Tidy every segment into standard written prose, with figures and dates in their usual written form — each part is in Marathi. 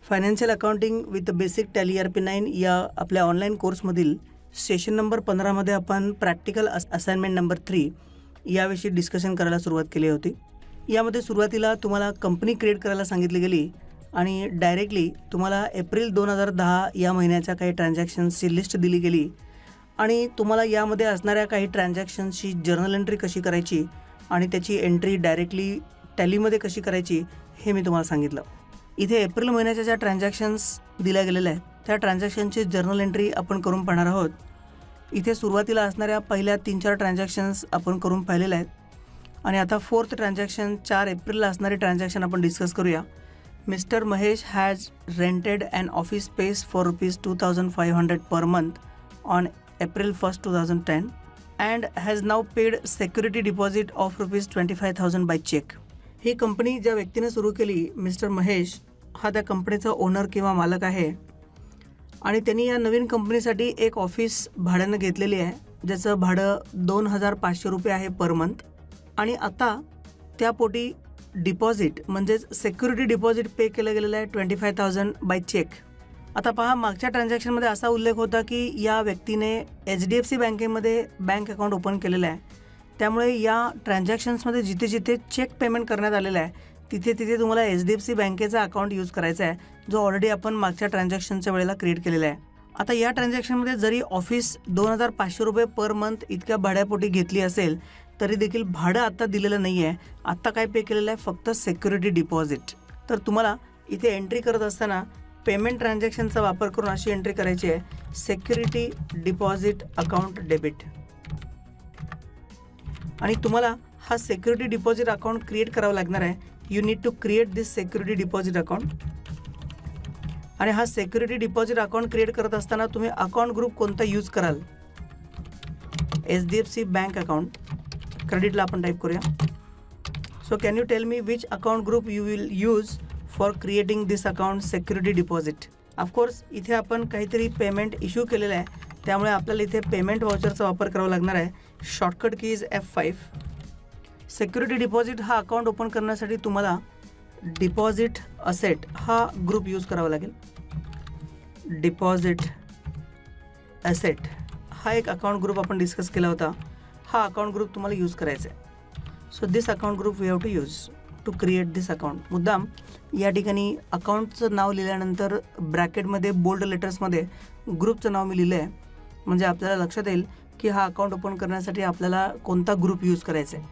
Financial accounting with basic tally ERP9 या आपल्या ऑनलाईन कोर्समधील सेशन नंबर 15मध्ये आपण प्रॅक्टिकल असाइनमेंट नंबर 3 याविषयी डिस्कशन करायला सुरुवात केली होती। यामध्ये सुरुवातीला तुम्हाला कंपनी क्रिएट करायला सांगितली गेली आणि डायरेक्टली तुम्हाला एप्रिल 2010 या महिन्याच्या काही ट्रान्झॅक्शन्सची लिस्ट दिली गेली आणि तुम्हाला यामध्ये असणाऱ्या काही ट्रान्झॅक्शन्सची जर्नल एंट्री कशी करायची आणि त्याची एंट्री डायरेक्टली टॅलीमध्ये कशी करायची हे मी तुम्हाला सांगितलं। इथे एप्रिल महिन्याच्या ज्या ट्रान्झॅक्शन्स दिल्या गेलेल्या आहेत त्या ट्रान्झॅक्शनची जर्नल एंट्री आपण करून पाहणार आहोत। इथे सुरुवातीला असणाऱ्या पहिल्या 3-4 ट्रान्झॅक्शन्स आपण करून पाहिलेल्या आहेत आणि आता 4th ट्रान्झॅक्शन 4 एप्रिलला असणारी ट्रान्झॅक्शन आपण डिस्कस करूया। Mister Mahesh has rented an office space for ₹2500 पर month on April 1st, 2010 and has now paid security deposit of ₹25,000 by check। He company ज्या व्यक्तीने सुरू केली मिस्टर महेश हा त्या कंपनीचा ओनर किंवा मालक आहे आणि त्यांनी या नवीन कंपनीसाठी एक ऑफिस भाड्याने घेतलेली आहे ज्याचं भाडं ₹2,500 आहे पर मंथ आणि आता त्यापोटी डिपॉझिट म्हणजेच सिक्युरिटी डिपॉझिट पे केलं गेलेलं आहे 25,000 बाय चेक। आता पहा मागच्या ट्रान्झॅक्शनमध्ये असा उल्लेख होता की या व्यक्तीने HDFC बँकेमध्ये बँक अकाउंट ओपन केलेलं आहे, त्यामुळे या ट्रान्झॅक्शन्समध्ये जिथे जिथे चेक पेमेंट करण्यात आलेला आहे तिथे तिथे तुम्हाला HDFC बँकेचा अकाउंट यूज करायचा आहे जो ऑलरेडी आपण मागच्या ट्रान्झॅक्शनच्या वेळेला क्रिएट केलेला आहे। आता या ट्रान्झॅक्शनमध्ये जरी ऑफिस ₹2,500 पर मंथ इतक्या भाड्यापोटी घेतली असेल तरी देखील भाडं आत्ता दिलेलं नाही आहे। आत्ता काय पे केलेलं आहे फक्त सिक्युरिटी डिपॉझिट। तर तुम्हाला इथे एंट्री करत असताना पेमेंट ट्रान्झॅक्शनचा वापर करून अशी एंट्री करायची आहे सिक्युरिटी डिपॉझिट अकाउंट डेबिट आणि तुम्हाला हा सिक्युरिटी डिपॉझिट अकाउंट क्रिएट करावा लागणार आहे। You need to create this security deposit account आणि हा सिक्युरिटी डिपॉझिट अकाउंट क्रिएट करत असताना तुम्ही अकाउंट ग्रुप कोणता यूज कराल? HDFC बँक अकाउंट क्रेडिटला आपण टाईप करूया। So can you tell me which account group you will use for creating this account security deposit? Of course इथे आपण काहीतरी पेमेंट इश्यू केलेलं आहे त्यामुळे आपल्याला इथे पेमेंट वाउचरचा वापर करावा लागणार आहे। शॉर्टकट की इज F5। सिक्युरिटी डिपॉझिट हा अकाउंट ओपन करण्यासाठी तुम्हाला डिपॉझिट असेट हा ग्रुप यूज करावा लागेल। डिपॉझिट असेट हा एक अकाउंट ग्रुप आपण डिस्कस केला होता, हा अकाउंट ग्रुप तुम्हाला यूज करायचा आहे। So this account group we have to use to create this account. मुद्दाम या ठिकाणी अकाउंटचं नाव लिहिल्यानंतर ब्रॅकेटमध्ये बोल्ड लेटर्समध्ये ग्रुपचं नाव मी लिहिलं आहे म्हणजे आपल्याला लक्षात येईल की हा अकाउंट ओपन करण्यासाठी आपल्याला कोणता ग्रुप यूज करायचा आहे।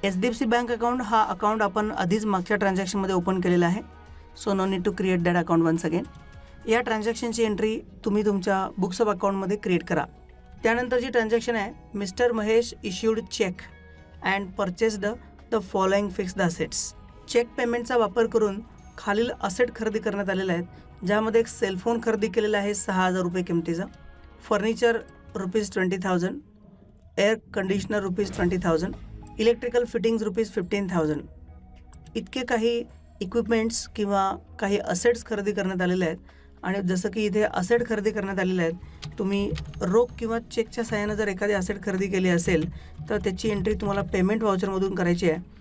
HDFC बँक अकाउंट हा अकाउंट आपण आधीच मागच्या ट्रान्झॅक्शनमध्ये ओपन केलेला आहे। So no need to create that account once again. या ट्रान्झॅक्शनची एंट्री तुम्ही तुमच्या बुक्स ऑफ अकाउंटमध्ये क्रिएट करा। त्यानंतरची ट्रान्झॅक्शन आहे mister Mahesh issued cheque and purchased the following fixed assets. Cheque पेमेंटचा वापर करून खालील असेट खरेदी करण्यात आलेले आहेत ज्यामध्ये एक सेलफोन खरेदी केलेला आहे ₹6,000 किमतीचा, furniture ₹20,000, air conditioner ₹20,000, electrical fittings ₹15,000 इतके काही इक्विपमेंट्स किंवा काही असेट्स खरेदी करण्यात आलेले आहेत। आणि जसं की इथे असेट खरेदी करण्यात आलेले आहेत तुम्ही रोख किंवा चेकच्या सहाय्याने जर एखादी असेट खरेदी केली असेल तर त्याची एंट्री तुम्हाला पेमेंट वाउचरमधून करायची आहे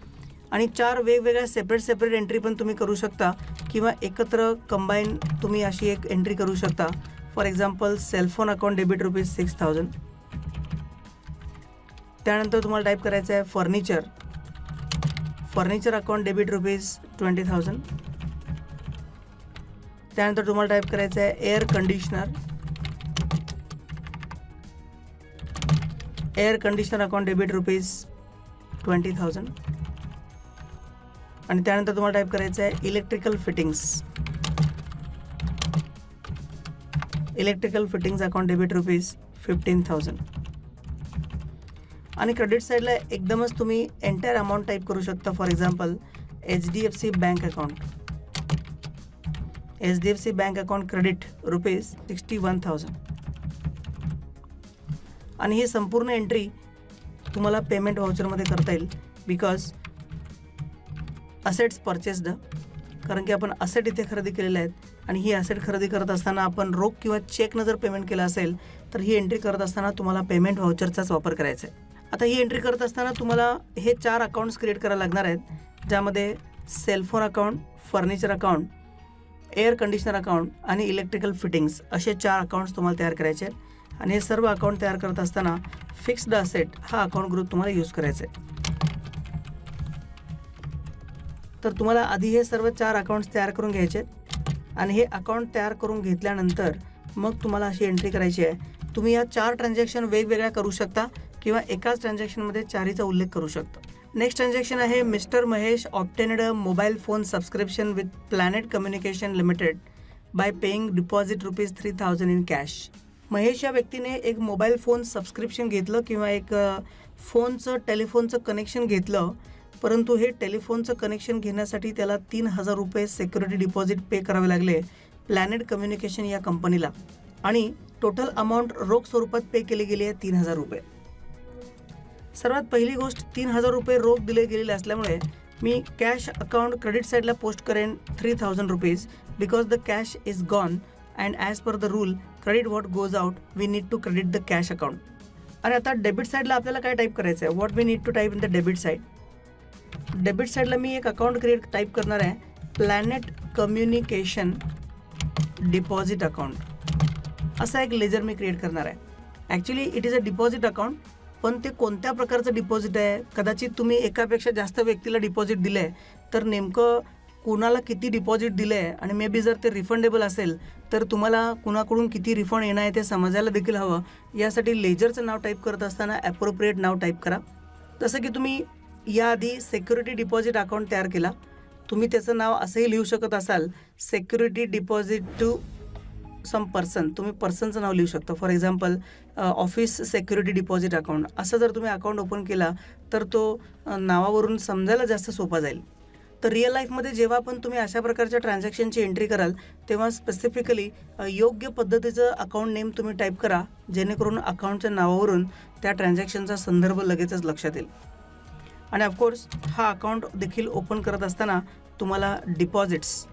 आणि 4 वेगवेगळ्या सेपरेट एंट्री पण तुम्ही करू शकता किंवा एकत्र कंबाईन तुम्ही अशी एक एंट्री करू शकता। For example cellphone account debit ₹6,000, त्यानंतर तुम्हाला टाईप करायचं आहे फर्निचर अकाउंट डेबिट ₹20,000, त्यानंतर तुम्हाला टाईप करायचं आहे एअर कंडिशनर अकाउंट डेबिट ₹20,000 आणि त्यानंतर तुम्हाला टाईप करायचं आहे इलेक्ट्रिकल फिटिंग्स अकाउंट डेबिट ₹15,000 आणि क्रेडिट साईडला एकदमच तुम्ही एंटायर अमाऊंट टाईप करू शकता। For example HDFC bank account credit ₹61,000 आणि ही संपूर्ण एंट्री तुम्हाला पेमेंट वाउचरमध्ये करता येईल बिकॉज असेट्स परचेस्ड, कारण की आपण असेट इथे खरेदी केलेले आहेत आणि ही असेट खरेदी करत असताना आपण रोख किंवा चेकनं जर पेमेंट केलं असेल तर ही एंट्री करत असताना तुम्हाला पेमेंट वाउचरचाच वापर करायचा आहे। आता ही एंट्री करत असताना तुम्हाला हे 4 अकाउंट्स क्रिएट करायला लागणार आहेत ज्यामध्ये cellphone account, furniture account, air conditioner account आणि इलेक्ट्रिकल फिटिंग्स असे 4 अकाउंट्स तुम्हाला तयार करायचे आहेत आणि हे सर्व अकाउंट तयार करत असताना फिक्स्ड असेट हा अकाउंट ग्रुप तुम्हाला यूज करायचा आहे. तर तुम्हाला आधी हे सर्व 4 अकाउंट्स तयार करून घ्यायचे आहेत आणि हे अकाउंट तयार करून घेतल्यानंतर मग तुम्हाला अशी एंट्री करायची आहे. तुम्ही या 4 ट्रान्झॅक्शन वेगवेगळ्या करू शकता किंवा एकाच ट्रान्झॅक्शनमध्ये 4चा उल्लेख करू शकता. नेक्स्ट ट्रान्झॅक्शन आहे mister Mahesh obtained a mobile phone subscription with planet communication limited by paying deposit ₹3000 in cash. Mahesh या व्यक्तीने एक मोबाईल फोन सबस्क्रिप्शन घेतलं किंवा एक टेलिफोनचं कनेक्शन घेतलं, परंतु हे टेलिफोनचं कनेक्शन घेण्यासाठी त्याला ₹3000 सिक्युरिटी डिपॉझिट पे करावे लागले प्लॅनेट कम्युनिकेशन या कंपनीला आणि टोटल अमाऊंट रोख स्वरूपात पे केली गेली आहे ₹3000. सर्वात पहिली गोष्ट ₹3000 रोख दिले गेलेले असल्यामुळे मी कॅश अकाउंट क्रेडिट साईडला पोस्ट करेन ₹3000 because the cash is gone and as per the rule credit what goes out we need to credit the cash account. आणि आता डेबिट साईडला आपल्याला काय टाईप करायचं आहे, what we need to type in the debit side. Debit साईडला मी एक अकाउंट टाईप करणार आहे प्लॅनेट कम्युनिकेशन डिपॉझिट अकाउंट. असा एक लेजर मी क्रिएट करणार आहे. Actually it is a deposit account, पण ते कोणत्या प्रकारचं डिपॉझिट आहे, कदाचित तुम्ही एकापेक्षा जास्त व्यक्तीला डिपॉझिट दिलं आहे तर नेमकं कुणाला किती डिपॉझिट दिलं आहे आणि मे बी जर ते रिफंडेबल असेल तर तुम्हाला कुणाकडून किती रिफंड येणार आहे ते समजायला देखील हवं. यासाठी लेजरचं नाव टाईप करत असताना ॲप्रोप्रिएट नाव टाईप करा. जसं की तुम्ही याआधी सिक्युरिटी डिपॉझिट अकाउंट तयार केला, तुम्ही त्याचं नाव असंही लिहू शकत असाल security deposit to some person. तुम्ही पर्सनचं नाव लिहू शकता. For example office security deposit account असं जर तुम्ही अकाउंट ओपन केला तर तो नावावरून समजायला जास्त सोपा जाईल. तर रिअल लाईफमध्ये जेव्हा पण तुम्ही अशा प्रकारच्या ट्रान्झॅक्शनची एंट्री कराल तेव्हा स्पेसिफिकली योग्य पद्धतीचं अकाउंट नेम तुम्ही टाईप करा, जेणेकरून अकाउंटच्या नावावरून त्या ट्रान्झॅक्शनचा संदर्भ लगेचच लक्षात येईल. आणि ऑफकोर्स हा अकाउंट देखील ओपन करत असताना तुम्हाला डिपॉझिट्स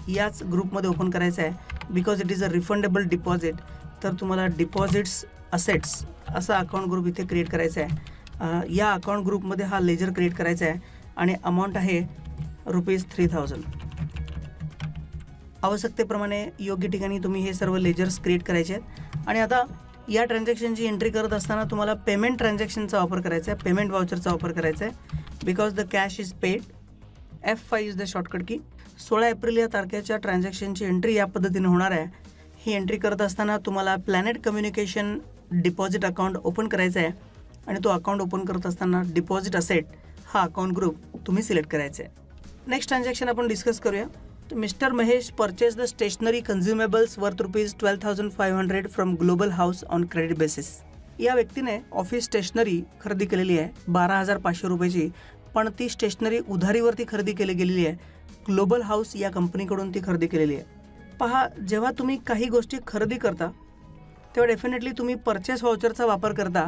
याच ग्रुपमध्ये ओपन करायचं आहे because it is a refundable deposit. तर तुम्हाला डिपॉझिट्स असेट्स असा अकाउंट ग्रुप इथे क्रिएट करायचा आहे. या अकाउंट ग्रुपमध्ये हा लेजर क्रिएट करायचा आहे आणि अमाऊंट आहे ₹3000. आवश्यकतेप्रमाणे योग्य ठिकाणी तुम्ही हे सर्व लेजर्स क्रिएट करायचे आहेत. आणि आता या ट्रान्झॅक्शनची एंट्री करत असताना तुम्हाला पेमेंट ट्रान्झॅक्शनचा वापर करायचा आहे, पेमेंट वाउचरचा वापर करायचा आहे because the cash is paid. F5 is the shortcut की. 16 एप्रिल या तारखेच्या ट्रान्झॅक्शनची एंट्री या पद्धतीने होणार आहे. ही एंट्री करत असताना तुम्हाला planet communication deposit account open करायचा आहे आणि तो अकाउंट ओपन करत असताना डिपॉझिट असेट हा अकाउंट ग्रुप तुम्ही सिलेक्ट करायचा आहे. नेक्स्ट ट्रान्झॅक्शन आपण डिस्कस करूया. Mister Mahesh purchase the stationery consumables worth ₹12,500 from global house on credit basis. या व्यक्तीने ऑफिस स्टेशनरी खरेदी केलेली आहे ₹12,500ची, पण ती स्टेशनरी उधारीवरती खरेदी केली गेलेली आहे. ग्लोबल हाऊस या कंपनीकडून ती खरेदी केलेली आहे. पहा, जेव्हा तुम्ही काही गोष्टी खरेदी करता तेव्हा डेफिनेटली तुम्ही परचेस व्हाउचरचा वापर करता,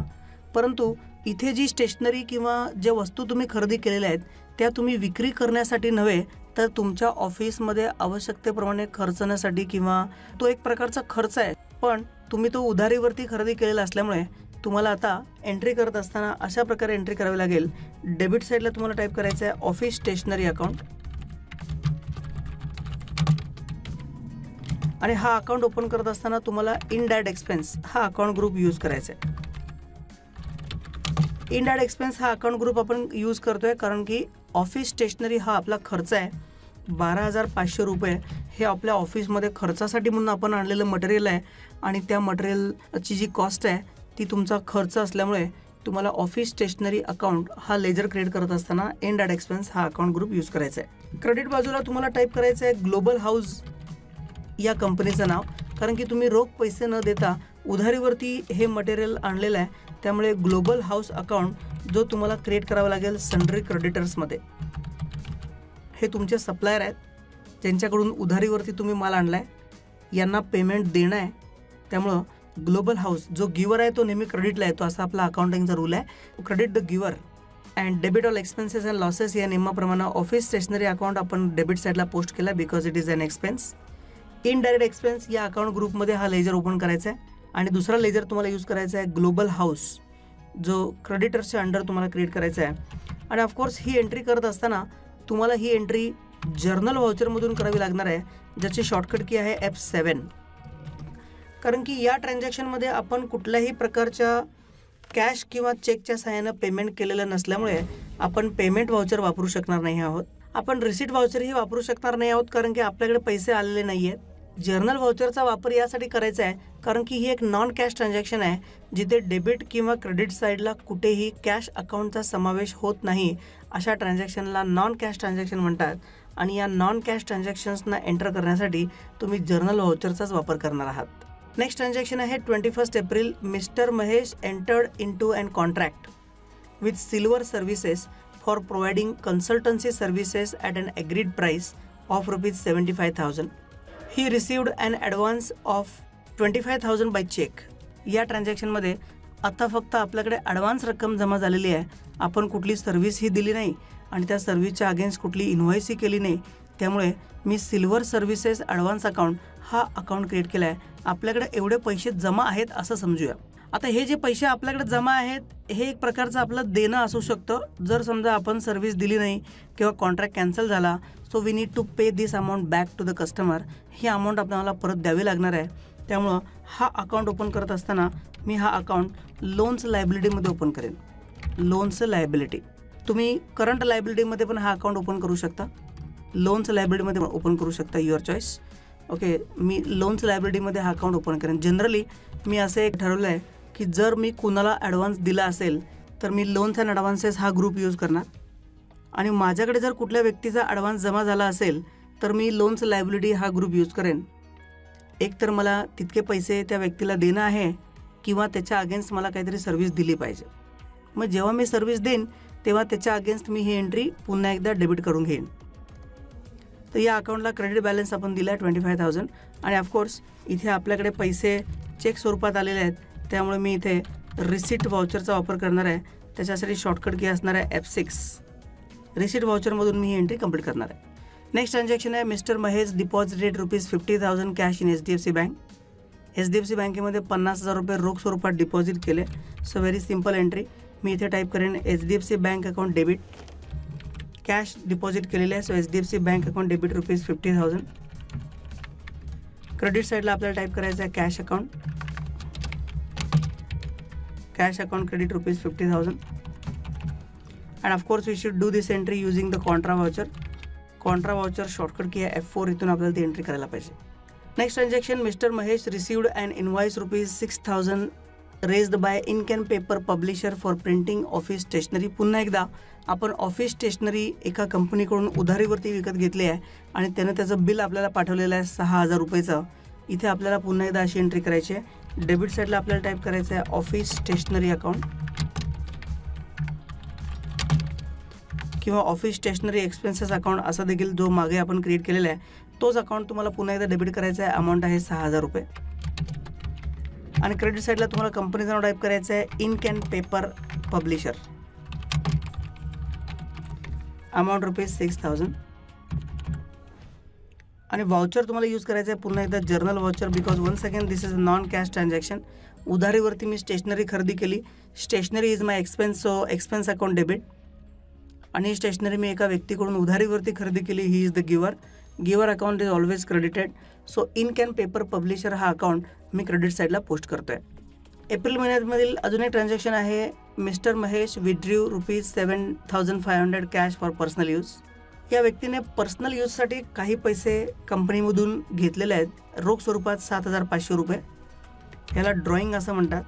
परंतु इथे जी स्टेशनरी किंवा ज्या वस्तू तुम्ही खरेदी केलेल्या आहेत त्या तुम्ही विक्री करण्यासाठी नव्हे तर तुमच्या ऑफिसमध्ये आवश्यकतेप्रमाणे खर्चण्यासाठी किंवा तो एक प्रकारचा खर्च आहे, पण तुम्ही तो उधारीवरती खरेदी केलेला असल्यामुळे तुम्हाला आता एंट्री करत असताना अशा प्रकारे एंट्री करावी लागेल. डेबिट साईडला तुम्हाला टाईप करायचं आहे ऑफिस स्टेशनरी अकाउंट आणि हा अकाउंट ओपन करत असताना तुम्हाला इनडायरेक्ट एक्सपेन्स हा अकाउंट ग्रुप यूज करायचा आहे. इनडायरेक्ट एक्सपेन्स हा अकाउंट ग्रुप आपण यूज करतोय कारण की ऑफिस स्टेशनरी हा आपला खर्च आहे. ₹12,500 हे आपल्या ऑफिसमध्ये खर्चासाठी म्हणून आपण आणलेलं मटेरियल आहे आणि त्या मटेरियलची जी कॉस्ट आहे ती तुमचा खर्च असल्यामुळे तुम्हाला ऑफिस स्टेशनरी अकाउंट हा लेजर क्रिएट करत असताना इनडायरेक्ट एक्सपेन्स हा अकाउंट ग्रुप यूज करायचा आहे. क्रेडिट बाजूला तुम्हाला टाईप करायचं आहे ग्लोबल हाऊस या कंपनीचं नाव, कारण की तुम्ही रोख पैसे न देता उधारीवरती हे मटेरियल आणलेलं आहे, त्यामुळे ग्लोबल हाऊस अकाउंट जो तुम्हाला क्रिएट करावा लागेल सन्ड्री क्रेडिटर्समध्ये. हे तुमचे सप्लायर आहेत ज्यांच्याकडून उधारीवरती तुम्ही माल आणला आहे, यांना पेमेंट देणं आहे. त्यामुळं ग्लोबल हाऊस जो गिवर आहे तो नेहमी क्रेडिटला येतो असा आपला अकाउंटिंगचा रूल आहे. Credit the giver and debit all expenses and losses या नियमाप्रमाणे ऑफिस स्टेशनरी अकाउंट आपण डेबिट साईडला पोस्ट केला because it is an expense. Indirect expense या अकाउंट ग्रुपमध्ये हा लेजर ओपन करायचा आहे आणि दुसरा लेजर तुम्हाला यूज करायचा आहे ग्लोबल हाऊस जो क्रेडिटर्सच्या अंडर तुम्हाला क्रिएट करायचा आहे. आणि ऑफकोर्स ही एंट्री करत असताना तुम्हाला ही एंट्री जर्नल व्हाउचरमधून करावी लागणार आहे. ज्याची शॉर्टकट की आहे F7. कारण की या ट्रान्झॅक्शनमध्ये आपण कुठल्याही प्रकारच्या कॅश किंवा चेकच्या सहाय्यानं पेमेंट केलेलं नसल्यामुळे आपण पेमेंट व्हाउचर वापरू शकणार नाही आहोत. आपण रिसीट व्हाउचरही वापरू शकणार नाही आहोत कारण की आपल्याकडे पैसे आलेले नाही आहेत. जर्नल व्हाउचरचा वापर यासाठी करायचा आहे कारण की ही एक नॉन कॅश ट्रान्झॅक्शन आहे जिथे डेबिट किंवा क्रेडिट साईडला कुठेही कॅश अकाउंटचा समावेश होत नाही. अशा ट्रान्झॅक्शनला नॉन कॅश ट्रान्झॅक्शन म्हणतात आणि या नॉन कॅश ट्रान्झॅक्शन्सना एंटर करण्यासाठी तुम्ही जर्नल व्हाउचरचाच वापर करणार आहात. नेक्स्ट ट्रान्झॅक्शन आहे 21 April. Mister Mahesh entered into an contract with silver services for providing consultancy services at an agreed price of ₹75,000. He received an advance of 25,000 by cheque. या ट्रान्झॅक्शनमध्ये आता फक्त आपल्याकडे ॲडव्हान्स रक्कम जमा झालेली आहे. आपण कुठली सर्व्हिसही दिली नाही आणि त्या सर्व्हिसच्या अगेन्स्ट कुठली इन्व्हॉइसही केली नाही. त्यामुळे मी सिल्वर सर्व्हिसेस ॲडव्हान्स अकाउंट हा अकाउंट क्रिएट केला आहे. आपल्याकडे एवढे पैसे जमा आहेत असं समजूया. आता हे जे पैसे आपल्याकडे जमा आहेत हे एक प्रकारचं आपलं देणं असू शकतं. जर समजा आपण सर्व्हिस दिली नाही किंवा कॉन्ट्रॅक्ट कॅन्सल झाला so we need to pay this amount back to the customer. ही अमाऊंट आपल्याला परत द्यावी लागणार आहे. त्यामुळं हा अकाउंट ओपन करत असताना मी हा अकाउंट लोन्स लायबिलिटीमध्ये ओपन करेन. लोन्स लायबिलिटी तुम्ही करंट लायबिलिटीमध्ये पण हा अकाउंट ओपन करू शकता. लोन्स लायबिलिटीमध्ये ओपन करू शकता, युअर चॉईस. ओके, मी लोन्स लायबिलिटीमध्ये हा अकाउंट ओपन करेन. जनरली मी असं एक ठरवलं आहे की जर मी कुणाला ॲडव्हान्स दिला असेल तर मी लोन्स अँड ॲडव्हान्सेस हा ग्रुप यूज करणार आणि माझ्याकडे जर कुठल्या व्यक्तीचा ॲडव्हान्स जमा झाला असेल तर मी लोन्स लायबिलिटी हा ग्रुप यूज करेन. एक तर मला तितके पैसे त्या व्यक्तीला देणं आहे किंवा त्याच्या अगेन्स्ट मला काहीतरी सर्व्हिस दिली पाहिजे. मग जेव्हा मी सर्व्हिस देईन तेव्हा त्याच्या अगेन्स्ट मी ही एंट्री पुन्हा एकदा डेबिट करून घेईन. तर या अकाउंटला क्रेडिट बॅलन्स आपण दिला आहे 25,000 आणि ऑफकोर्स इथे आपल्याकडे पैसे चेक स्वरूपात आलेले आहेत. त्यामुळे मी इथे रिसीट व्हाउचरचा वापर करणार आहे. त्याच्यासाठी शॉर्टकट की असणार आहे F6. रिसीट व्हाउचरमधून मी ही एंट्री कंप्लीट करणार आहे. नेक्स्ट ट्रान्झॅक्शन आहे mister Mahesh deposited ₹50,000 cash in HDFC bank. HDFC बँकेमध्ये 50,000 रुपये रोख स्वरूपात डिपॉझिट केले. So very simple entry. मी इथे टाईप करेन HDFC bank account debit. Cash deposit केलेले आहे. So HDFC bank account debit ₹50,000. Credit साईडला आपल्याला टाईप करायचं आहे cash account. Cash account credit ₹50,000. And of course we should do this entry using the contra voucher. Contra voucher shortcut key आहे F4. इथून आपल्याला ती एंट्री करायला पाहिजे. Next transaction mister Mahesh received an invoice ₹6,000 raised by ink and paper publisher for printing office stationery. पुन्हा एकदा आपण ऑफिस स्टेशनरी एका कंपनीकडून उधारीवरती विकत घेतली आहे आणि त्यानं त्याचं बिल आपल्याला पाठवलेलं आहे 6,000 रुपयेचं. इथे आपल्याला पुन्हा एकदा अशी एंट्री करायची आहे. डेबिट साईडला आपल्याला टाईप करायचं आहे ऑफिस स्टेशनरी अकाउंट किंवा ऑफिस स्टेशनरी एक्सपेन्सेस अकाउंट असा देखील जो मागे आपण क्रिएट केलेला आहे तोच अकाउंट तुम्हाला पुन्हा एकदा डेबिट करायचा आहे. अमाऊंट आहे 6,000 रुपये. आणि क्रेडिट साईडला तुम्हाला कंपनीचं नाव टाईप करायचं आहे ink and paper publisher. Amount ₹6,000. आणि व्हाउचर तुम्हाला यूज करायचं आहे पुन्हा एकदा journal voucher because once again this is a non cash transaction. उधारीवरती मी स्टेशनरी खरेदी केली. Stationery is my expense. So expense account debit. आणि स्टेशनरी मी एका व्यक्तीकडून उधारीवरती खरेदी केली. He is the giver. Giver account is always credited. So ink and paper publisher हा अकाउंट मी क्रेडिट साईडला पोस्ट करतो आहे. एप्रिल महिन्यामधील अजून एक ट्रान्झॅक्शन आहे mister Mahesh withdrew ₹7,500 cash for personal use. या व्यक्तीने पर्सनल यूजसाठी काही पैसे कंपनीमधून घेतलेले आहेत रोख स्वरूपात 7,500 रुपये. याला ड्रॉईंग असं म्हणतात.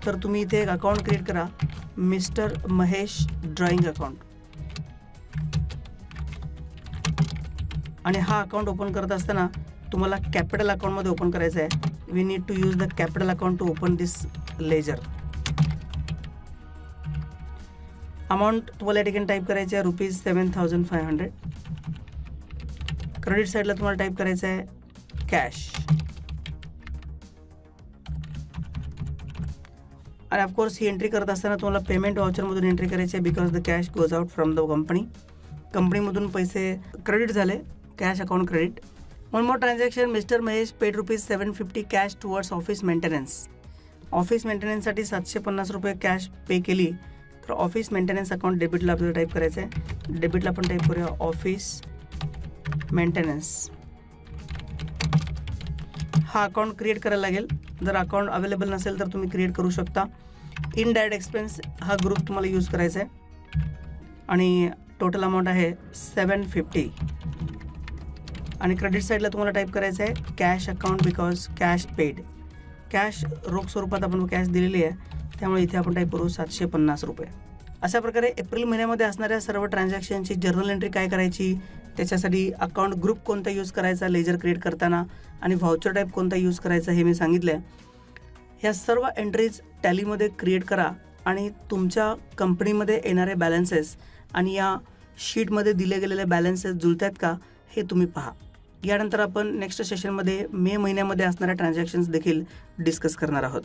तर तुम्ही इथे एक अकाउंट क्रिएट करा मिस्टर महेश ड्रॉईंग अकाउंट. आणि हा अकाउंट ओपन करत असताना तुम्हाला कॅपिटल अकाउंटमध्ये ओपन करायचं आहे. We need to use the capital account to open this ledger. Amount तुम्हाला या ठिकाणी टाईप करायची आहे ₹7,500. क्रेडिट साईडला तुम्हाला टाईप करायचं आहे कॅश. आणि ऑफकोर्स ही एंट्री करत असताना तुम्हाला पेमेंट व्हाउचरमधून एंट्री करायची आहे because the cash goes out from the company. कंपनीमधून पैसे क्रेडिट झाले. Cash account credit. One more transaction mister Mahesh paid ₹750 cash towards office maintenance. Office मेंटेनन्ससाठी 750 रुपये कॅश पे केली. तर ऑफिस मेंटेनन्स अकाउंट डेबिटला आपल्याला टाईप करायचं आहे. डेबिटला आपण टाईप करूया ऑफिस मेंटेनन्स. हा अकाउंट क्रिएट करायला लागेल. जर अकाउंट अवेलेबल नसेल तर तुम्ही क्रिएट करू शकता. इनडायरेक्ट एक्सपेन्स हा ग्रुप तुम्हाला यूज करायचा आहे आणि टोटल अमाऊंट आहे 750. आणि क्रेडिट साईडला तुम्हाला टाईप करायचं आहे cash account because cash paid. Cash रोख स्वरूपात आपण कॅश दिलेली आहे, त्यामुळे इथे आपण टाईप करू 750 रुपये. अशा प्रकारे एप्रिल महिन्यामध्ये असणाऱ्या सर्व ट्रान्झॅक्शनची जर्नल एंट्री काय करायची, त्याच्यासाठी अकाउंट ग्रुप कोणता यूज करायचा लेजर क्रिएट करताना आणि व्हाउचर टाईप कोणता यूज करायचा हे मी सांगितलं आहे. ह्या सर्व एंट्रीज टॅलीमध्ये क्रिएट करा आणि तुमच्या कंपनीमध्ये येणारे बॅलन्सेस आणि या शीटमध्ये दिले गेलेले बॅलन्सेस जुळतात का हे तुम्ही पहा. यानंतर आपण नेक्स्ट सेशनमध्ये मे महिन्यामध्ये असणाऱ्या ट्रान्झॅक्शन्स देखील डिस्कस करणार आहोत.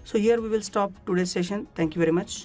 So here we will stop today's session. Thank you very much.